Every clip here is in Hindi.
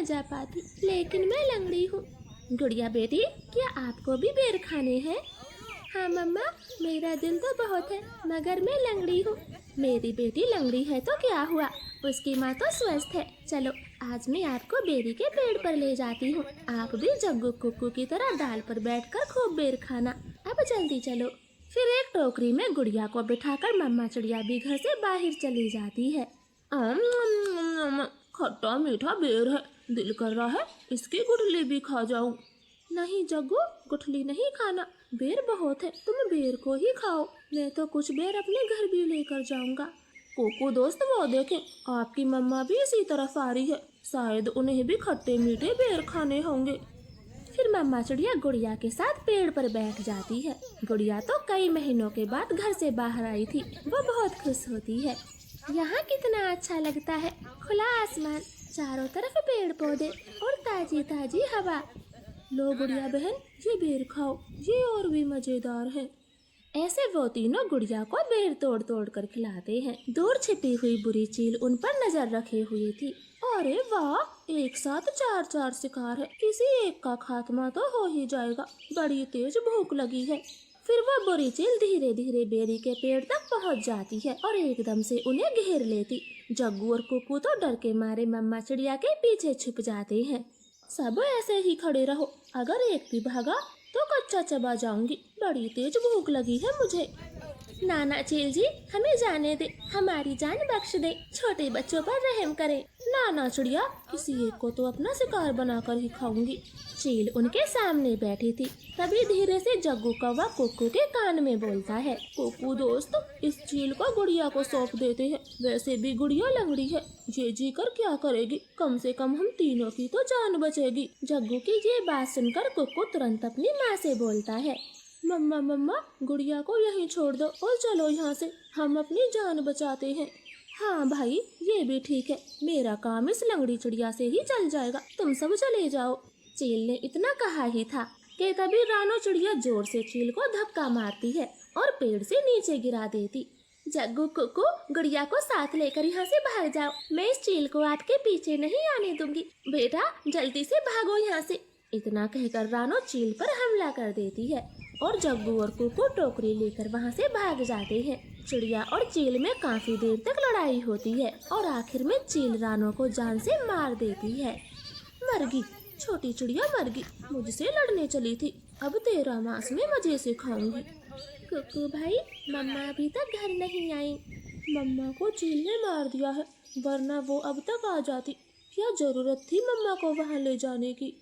जा पाती, लेकिन मैं लंगड़ी हूँ। गुड़िया बेटी, क्या आपको भी बेर खाने हैं? हाँ मम्मा, मेरा दिल तो बहुत है, मगर मैं लंगड़ी हूँ। मेरी बेटी लंगड़ी है तो क्या हुआ, उसकी माँ तो स्वस्थ है। चलो आज मैं आपको बेरी के पेड़ पर ले जाती हूँ। आप भी जग्गू कुक्कू की तरह डाल पर बैठकर खूब बेर खाना। अब जल्दी चलो। फिर एक टोकरी में गुड़िया को बिठाकर मम्मा चिड़िया भी घर से बाहर चली जाती है। खट्टा मीठा बेर है, दिल कर रहा है इसकी गुठली भी खा जाऊं। नहीं जग्गू, गुठली नहीं खाना, बेर बहुत है, तुम बेर को ही खाओ। मैं तो कुछ बेर अपने घर भी लेकर जाऊंगा। कोको दोस्त, वो देखें, आपकी मम्मा भी इसी तरफ आ रही है, शायद उन्हें भी खट्टे मीठे बेर खाने होंगे। फिर मम्मा चिड़िया गुड़िया के साथ पेड़ पर बैठ जाती है। गुड़िया तो कई महीनों के बाद घर से बाहर आई थी, वो बहुत खुश होती है। यहाँ कितना अच्छा लगता है, खुला आसमान, चारों तरफ पेड़ पौधे और ताजी ताजी हवा। लो गुड़िया बहन, ये बेर खाओ, ये और भी मजेदार है। ऐसे वो तीनों गुड़िया को बेर तोड़ तोड़ कर खिलाते हैं। दूर छिपी हुई बुरी चील उन पर नजर रखे हुए थी। अरे वाह, एक साथ चार चार शिकार है, किसी एक का खात्मा तो हो ही जाएगा, बड़ी तेज भूख लगी है। फिर वो बुरी चील धीरे धीरे बेरी के पेड़ तक पहुंच जाती है और एकदम से उन्हें घेर लेती। जग्गू और कुक्कू तो डर के मारे मम्मा चिड़िया के पीछे छुप जाते हैं। सब ऐसे ही खड़े रहो, अगर एक भी भागा तो कच्चा चबा जाऊंगी, बड़ी तेज भूख लगी है मुझे। नाना चील जी, हमें जाने दे, हमारी जान बख्श दे, छोटे बच्चों पर रहम करे। नाना चिड़िया, किसी एक को तो अपना शिकार बनाकर ही खाऊंगी। चील उनके सामने बैठी थी, तभी धीरे से जग्गू कौवा कुक्कू के कान में बोलता है, कुक्कू दोस्त, इस चील को गुड़िया को सौंप देते हैं, वैसे भी गुड़िया लंगड़ी है, ये जी कर क्या करेगी, कम से कम हम तीनों की तो जान बचेगी। जग्गू की ये बात सुनकर कुक्कू तुरंत अपनी माँ से बोलता है, मम्मा मम्मा, गुड़िया को यहीं छोड़ दो और चलो यहाँ से, हम अपनी जान बचाते हैं। हाँ भाई, ये भी ठीक है, मेरा काम इस लंगड़ी चिड़िया से ही चल जाएगा, तुम सब चले जाओ। चील ने इतना कहा ही था कि तभी रानो चिड़िया जोर से चील को धक्का मारती है और पेड़ से नीचे गिरा देती। जग्गू कुक्कू, गुड़िया को साथ लेकर यहाँ से भाग जाओ, मैं इस चील को आपके पीछे नहीं आने दूंगी, बेटा जल्दी से भागो यहाँ से। इतना कहकर रानो चील पर हमला कर देती है और जग्गू और कुक्कू टोकरी लेकर वहाँ से भाग जाते हैं। चिड़िया और चील में काफी देर तक लड़ाई होती है और आखिर में चील रानो को जान से मार देती है। मरगी, छोटी चिड़िया मरगी, मुझसे लड़ने चली थी, अब तेरा मांस में मजे से खाऊंगी। कुक्कू भाई, मम्मा अभी तक घर नहीं आई। मम्मा को चील ने मार दिया है, वरना वो अब तक आ जाती, क्या जरूरत थी मम्मा को वहाँ ले जाने की।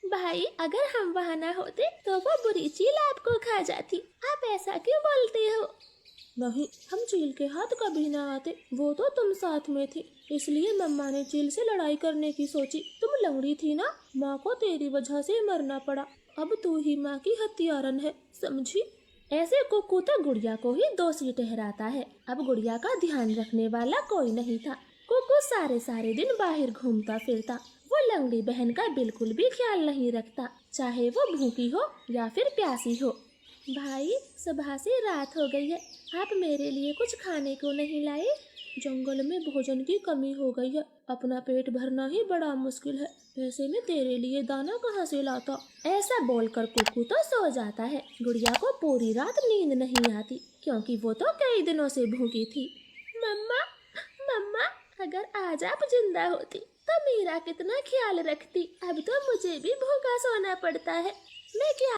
भाई, अगर हम वहाँ न होते तो वो बुरी चील आपको खा जाती, आप ऐसा क्यों बोलते हो? नहीं, हम चील के हाथ कभी ना आते, वो तो तुम साथ में थी, इसलिए मम्मा ने चील से लड़ाई करने की सोची। तुम लंगड़ी थी ना, माँ को तेरी वजह से मरना पड़ा, अब तू ही माँ की हत्यारन है, समझी? ऐसे कुक्कू तो गुड़िया को ही दोषी ठहराता है। अब गुड़िया का ध्यान रखने वाला कोई नहीं था। कुक्कू सारे सारे दिन बाहर घूमता फिरता, वो लंगड़ी बहन का बिल्कुल भी ख्याल नहीं रखता, चाहे वो भूखी हो या फिर प्यासी हो। भाई, सुबह से रात हो गई है, आप मेरे लिए कुछ खाने को नहीं लाए? जंगल में भोजन की कमी हो गई है, अपना पेट भरना ही बड़ा मुश्किल है, ऐसे में तेरे लिए दाना कहाँ से लाता? ऐसा बोलकर कुक्कू तो सो जाता है। गुड़िया को पूरी रात नींद नहीं आती, क्योंकि वो तो कई दिनों से भूखी थी। मम्मा मम्मा, अगर आज आप जिंदा होती तो मेरा कितना ख्याल रखती, अब तो मुझे भी भूखा सोना पड़ता है, मैं क्या